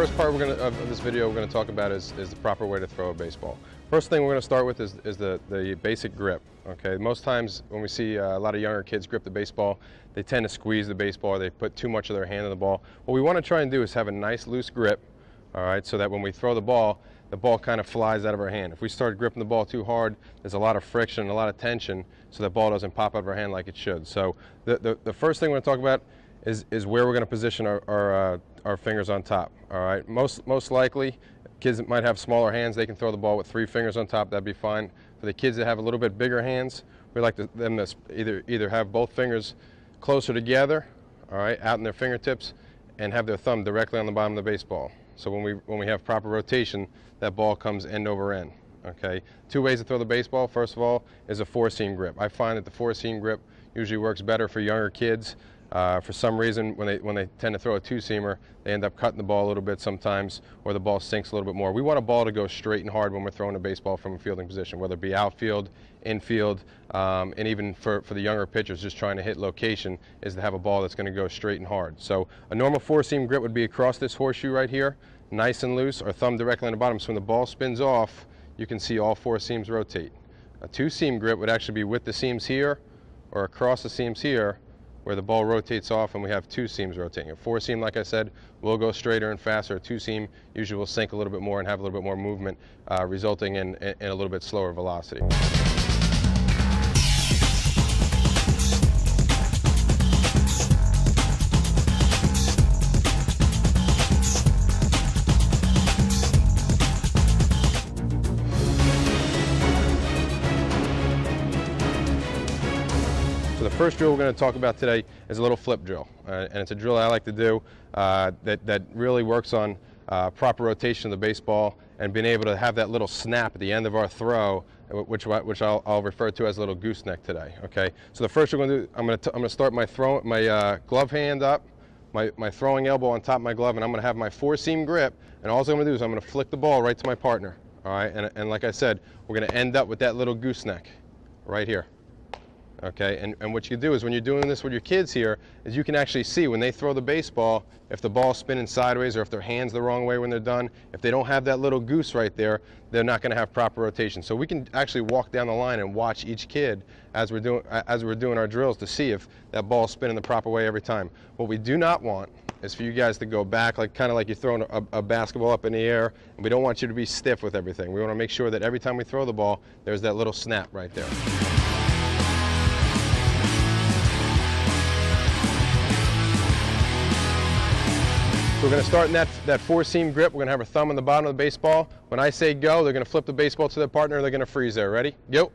first part of this video we're going to talk about is the proper way to throw a baseball. First thing we're going to start with is the basic grip. Okay, most times when we see a lot of younger kids grip the baseball, they tend to squeeze the baseball or they put too much of their hand on the ball. What we want to try and do is have a nice loose grip, all right, so that when we throw the ball kind of flies out of our hand. If we start gripping the ball too hard, there's a lot of friction, a lot of tension, so the ball doesn't pop out of our hand like it should. So the first thing we're going to talk about is where we're going to position our fingers on top. All right, most likely, kids that might have smaller hands, they can throw the ball with 3 fingers on top. That'd be fine. For the kids that have a little bit bigger hands, we like them to either have both fingers closer together, all right, out in their fingertips, and have their thumb directly on the bottom of the baseball. So when we have proper rotation, that ball comes end over end. Okay, 2 ways to throw the baseball. First of all is a 4-seam grip. I find that the 4-seam grip usually works better for younger kids. For some reason, when they tend to throw a 2-seamer, they end up cutting the ball a little bit sometimes, or the ball sinks a little bit more. We want a ball to go straight and hard when we're throwing a baseball from a fielding position, whether it be outfield, infield, and even for the younger pitchers just trying to hit location, is to have a ball that's going to go straight and hard. So a normal 4-seam grip would be across this horseshoe right here, nice and loose, or thumb directly on the bottom. So when the ball spins off, you can see all 4 seams rotate. A 2-seam grip would actually be with the seams here or across the seams here, where the ball rotates off and we have 2 seams rotating. A 4-seam, like I said, will go straighter and faster. A 2-seam usually will sink a little bit more and have a little bit more movement, resulting in a little bit slower velocity. So the first drill we're going to talk about today is a little flip drill, and it's a drill I like to do that really works on proper rotation of the baseball and being able to have that little snap at the end of our throw, which I'll refer to as a little gooseneck today. Okay. So the first we're going to do, I'm going to start my glove hand up, my throwing elbow on top of my glove, and I'm going to have my 4-seam grip, and all I'm going to do is I'm going to flick the ball right to my partner. All right, and like I said, we're going to end up with that little gooseneck right here. Okay, and what you do is when you're doing this with your kids here is you can actually see when they throw the baseball, if the ball's spinning sideways or if their hand's the wrong way when they're done, if they don't have that little goose right there, they're not going to have proper rotation. So we can actually walk down the line and watch each kid as we're doing our drills to see if that ball's spinning the proper way every time. What we do not want is for you guys to go back kind of like you're throwing a basketball up in the air, and we don't want you to be stiff with everything. We want to make sure that every time we throw the ball, there's that little snap right there. We're going to start in that 4-seam grip. We're going to have our thumb on the bottom of the baseball. When I say go, they're going to flip the baseball to their partner. They're going to freeze there. Ready? Go.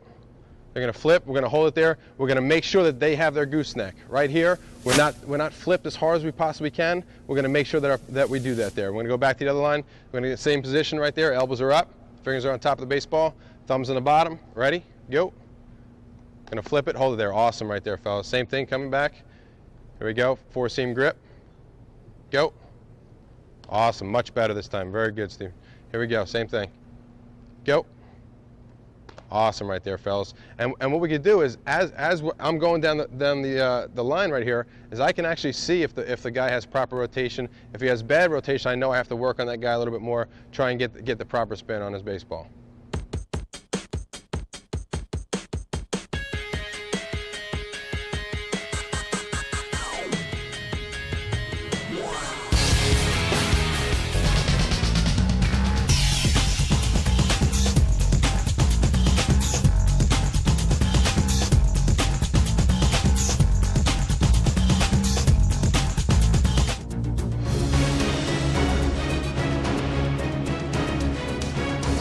They're going to flip. We're going to hold it there. We're going to make sure that they have their gooseneck right here. We're not flipped as hard as we possibly can. We're going to make sure that we do that there. We're going to go back to the other line. We're going to get the same position right there. Elbows are up. Fingers are on top of the baseball. Thumbs on the bottom. Ready? Go. Going to flip it. Hold it there. Awesome right there, fellas. Same thing coming back. Here we go. 4-seam grip. Go. Awesome, much better this time. Very good, Steve. Here we go, same thing. Go. Awesome right there, fellas. And what we could do is, as I'm going down the line right here, is I can actually see if the guy has proper rotation. If he has bad rotation, I know I have to work on that guy a little bit more, try and get the proper spin on his baseball.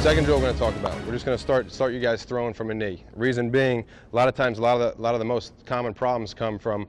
Second drill we're going to talk about. We're just going to start you guys throwing from a knee. Reason being, a lot of times, a lot of the most common problems come from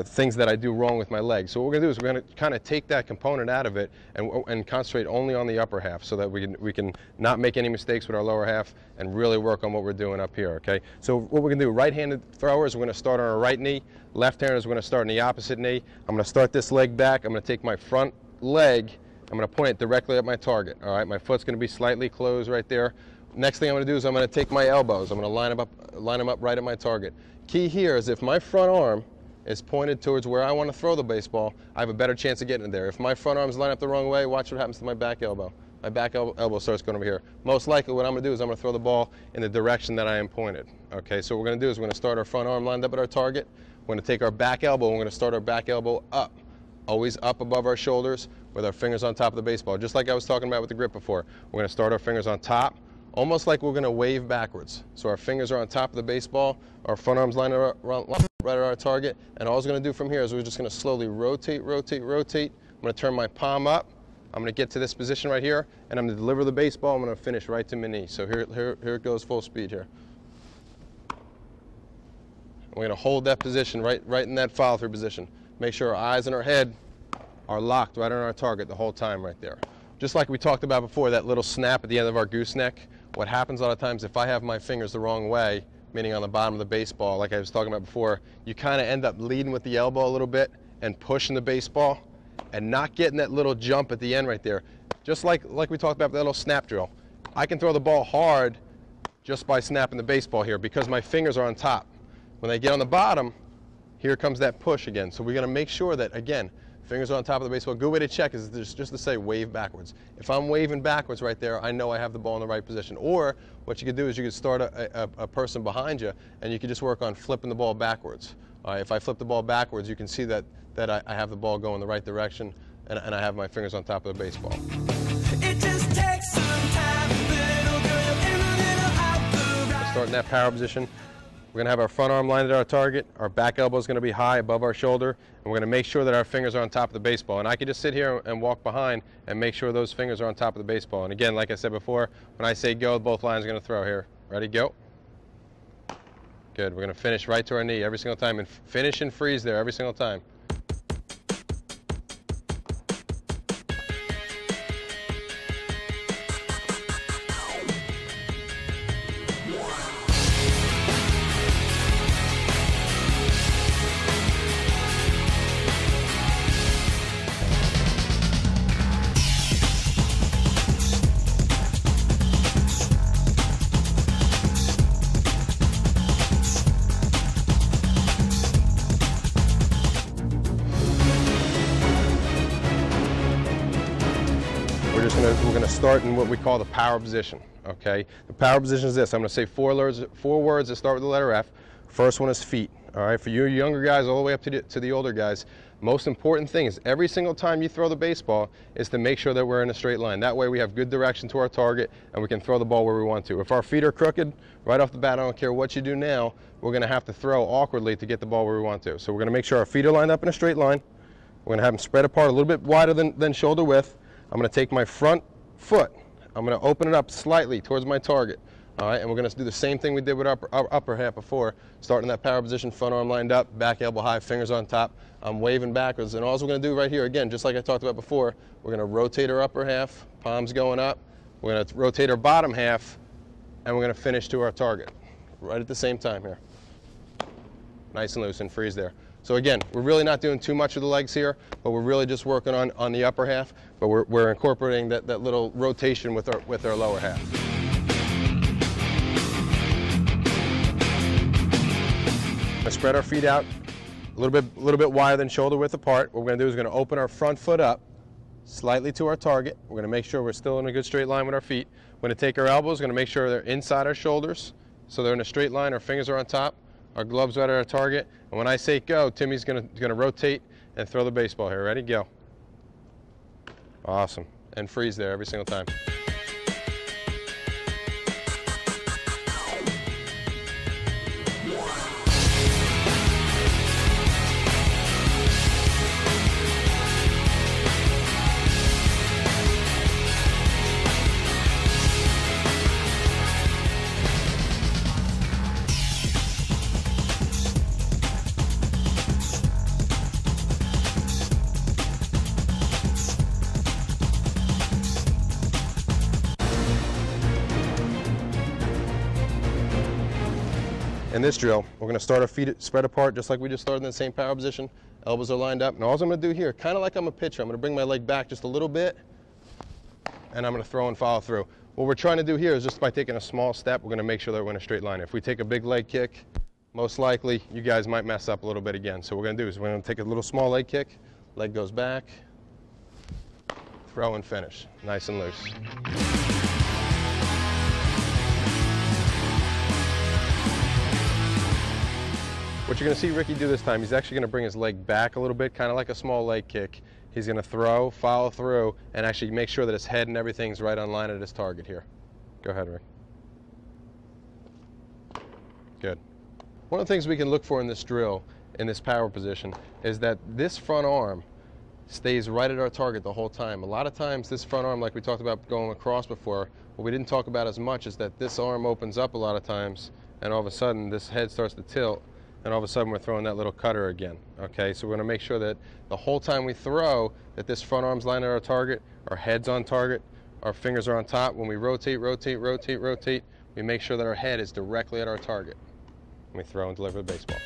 things that I do wrong with my legs. So what we're going to do is we're going to kind of take that component out of it and concentrate only on the upper half, so that we can not make any mistakes with our lower half and really work on what we're doing up here. Okay. So what we're going to do, right-handed throwers, we're going to start on our right knee. Left-handers, we're going to start on the opposite knee. I'm going to start this leg back. I'm going to take my front leg. I'm going to point it directly at my target. All right, my foot's going to be slightly closed right there. Next thing I'm going to do is I'm going to take my elbows. I'm going to line them up right at my target. Key here is if my front arm is pointed towards where I want to throw the baseball, I have a better chance of getting it there. If my front arms line up the wrong way, watch what happens to my back elbow. My back elbow starts going over here. Most likely what I'm going to do is I'm going to throw the ball in the direction that I am pointed. Okay, so what we're going to do is we're going to start our front arm lined up at our target. We're going to take our back elbow and we're going to start our back elbow up. Always up above our shoulders with our fingers on top of the baseball. Just like I was talking about with the grip before. We're going to start our fingers on top, almost like we're going to wave backwards. So our fingers are on top of the baseball, our front arms lined up right at our target, and all we're going to do from here is we're just going to slowly rotate, rotate, rotate. I'm going to turn my palm up. I'm going to get to this position right here, and I'm going to deliver the baseball. I'm going to finish right to my knee. So here it goes full speed here. We're going to hold that position right in that follow-through position. Make sure our eyes and our head are locked right on our target the whole time right there. Just like we talked about before, that little snap at the end of our gooseneck. What happens a lot of times if I have my fingers the wrong way, meaning on the bottom of the baseball, like I was talking about before, you kind of end up leading with the elbow a little bit and pushing the baseball and not getting that little jump at the end right there. Just like we talked about that little snap drill. I can throw the ball hard just by snapping the baseball here because my fingers are on top. When they get on the bottom, here comes that push again. So we're going to make sure that, again, fingers are on top of the baseball. A good way to check is just to say wave backwards. If I'm waving backwards right there, I know I have the ball in the right position. Or what you could do is you could start a person behind you and you could just work on flipping the ball backwards. If I flip the ball backwards, you can see that I have the ball going the right direction and I have my fingers on top of the baseball. It just takes some time, little girl, start in that power position. We're going to have our front arm lined at our target, our back elbow is going to be high above our shoulder, and we're going to make sure that our fingers are on top of the baseball. And I can just sit here and walk behind and make sure those fingers are on top of the baseball. And again, like I said before, when I say go, both lines are going to throw here. Ready, go. Good, we're going to finish right to our knee every single time and finish and freeze there every single time. We're going to start in what we call the power position, okay? The power position is this. I'm going to say four words that start with the letter F. First one is feet, all right? For you younger guys all the way up to the older guys, most important thing is every single time you throw the baseball is to make sure that we're in a straight line. That way we have good direction to our target and we can throw the ball where we want to. If our feet are crooked, right off the bat, I don't care what you do now, we're going to have to throw awkwardly to get the ball where we want to. So we're going to make sure our feet are lined up in a straight line. We're going to have them spread apart a little bit wider than shoulder width. I'm going to take my front foot, I'm going to open it up slightly towards my target, all right, and we're going to do the same thing we did with our upper half before, starting that power position, front arm lined up, back elbow high, fingers on top, I'm waving backwards, and all we're going to do right here, again, just like I talked about before, we're going to rotate our upper half, palms going up, we're going to rotate our bottom half, and we're going to finish to our target, right at the same time here. Nice and loose and freeze there. So again, we're really not doing too much of the legs here, but we're really just working on the upper half, but we're incorporating that little rotation with our lower half. Let's spread our feet out a little bit wider than shoulder width apart. What we're going to do is we're going to open our front foot up slightly to our target. We're going to make sure we're still in a good straight line with our feet. We're going to take our elbows, we're going to make sure they're inside our shoulders, so they're in a straight line, our fingers are on top. Our gloves right at our target, and when I say go, Timmy's gonna rotate and throw the baseball here. Ready? Go. Awesome. And freeze there every single time. In this drill, we're going to start our feet spread apart just like we just started in the same power position. Elbows are lined up. And all I'm going to do here, kind of like I'm a pitcher, I'm going to bring my leg back just a little bit, and I'm going to throw and follow through. What we're trying to do here is just by taking a small step, we're going to make sure that we're in a straight line. If we take a big leg kick, most likely you guys might mess up a little bit again. So what we're going to do is we're going to take a little small leg kick, leg goes back, throw and finish, nice and loose. What you're going to see Ricky do this time, he's actually going to bring his leg back a little bit, kind of like a small leg kick. He's going to throw, follow through, and actually make sure that his head and everything's right on line at his target here. Go ahead, Rick. Good. One of the things we can look for in this drill, in this power position, is that this front arm stays right at our target the whole time. A lot of times this front arm, like we talked about going across before, what we didn't talk about as much is that this arm opens up a lot of times, and all of a sudden this head starts to tilt, and all of a sudden we're throwing that little cutter again. Okay, so we're going to make sure that the whole time we throw, that this front arm's lined at our target, our head's on target, our fingers are on top. When we rotate, rotate, rotate, rotate, we make sure that our head is directly at our target. And we throw and deliver the baseball.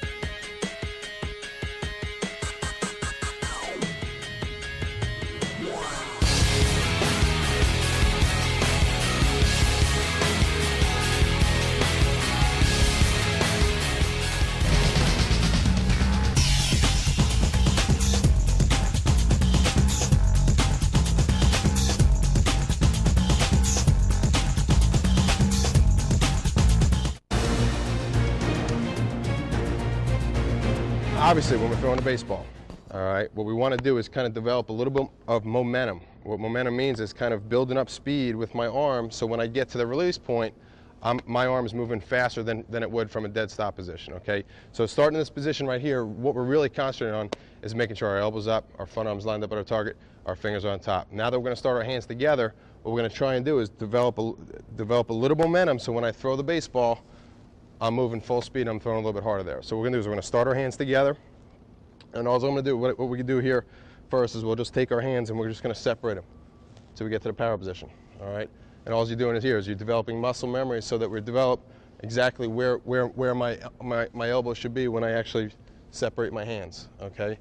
Obviously, when we're throwing a baseball, all right, what we want to do is kind of develop a little bit of momentum. What momentum means is kind of building up speed with my arm, so when I get to the release point, my arm is moving faster than it would from a dead stop position, okay? So starting in this position right here, what we're really concentrating on is making sure our elbows up, our front arm's lined up at our target, our fingers are on top. Now that we're going to start our hands together, what we're going to try and do is develop a little momentum, so when I throw the baseball, I'm moving full speed, I'm throwing a little bit harder there. So what we're going to do is we're going to start our hands together, and all I'm going to do, what we can do here first is we'll just take our hands and we're just going to separate them until we get to the power position, all right? And all you're doing is here is you're developing muscle memory so that we develop exactly where my elbow should be when I actually separate my hands, okay?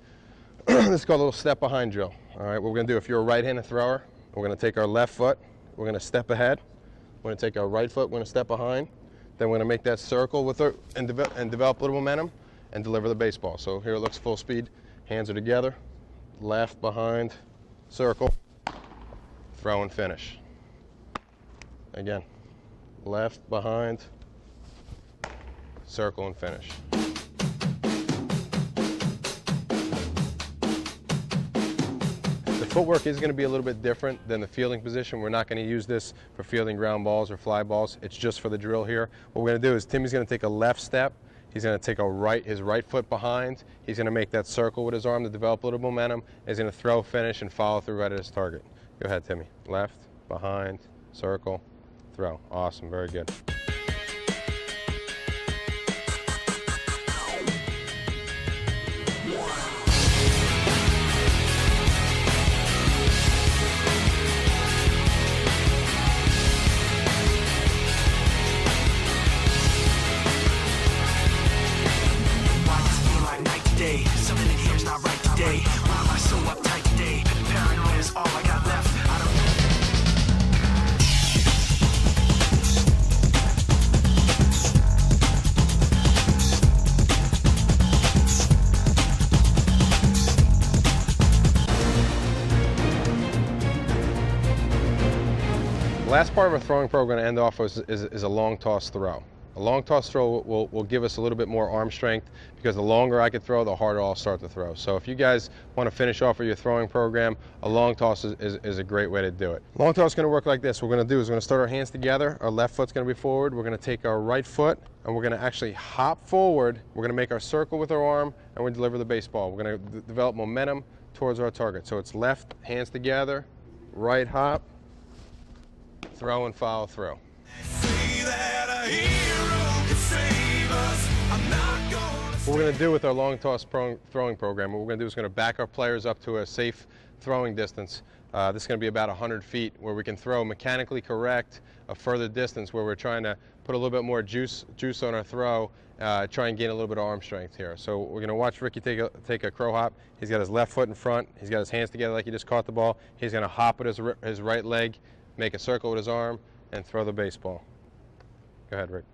This is called a little step behind drill, all right? What we're going to do, if you're a right-handed thrower, we're going to take our left foot, we're going to step ahead, we're going to take our right foot, we're going to step behind, then we're going to make that circle with her and develop a little momentum and deliver the baseball. So here it looks full speed. Hands are together, left, behind, circle, throw and finish. Again, left, behind, circle and finish. The footwork is going to be a little bit different than the fielding position. We're not going to use this for fielding ground balls or fly balls. It's just for the drill here. What we're going to do is Timmy's going to take a left step. He's going to take his right foot behind. He's going to make that circle with his arm to develop a little momentum. He's going to throw, finish, and follow through right at his target. Go ahead, Timmy. Left, behind, circle, throw. Awesome. Very good. Something in here's not right today. Why am I so uptight today? Paranoia is all I got left. I don't The last part of our throwing program we're going to end off with is a long toss throw. A long toss throw will give us a little bit more arm strength, because the longer I can throw, the harder I'll start to throw. So if you guys want to finish off with your throwing program, a long toss is a great way to do it. Long toss is going to work like this. What we're going to do is we're going to start our hands together. Our left foot's going to be forward. We're going to take our right foot and we're going to actually hop forward. We're going to make our circle with our arm and we're going to deliver the baseball. We're going to develop momentum towards our target. So it's left, hands together, right hop, throw and follow through. What we're going to do with our long toss throwing program, what we're going to do is going to back our players up to a safe throwing distance. This is going to be about 100 feet, where we can throw mechanically correct a further distance, where we're trying to put a little bit more juice on our throw, try and gain a little bit of arm strength here. So we're going to watch Ricky take a crow hop. He's got his left foot in front. He's got his hands together like he just caught the ball. He's going to hop with his right leg, make a circle with his arm, and throw the baseball. Go ahead, Rick.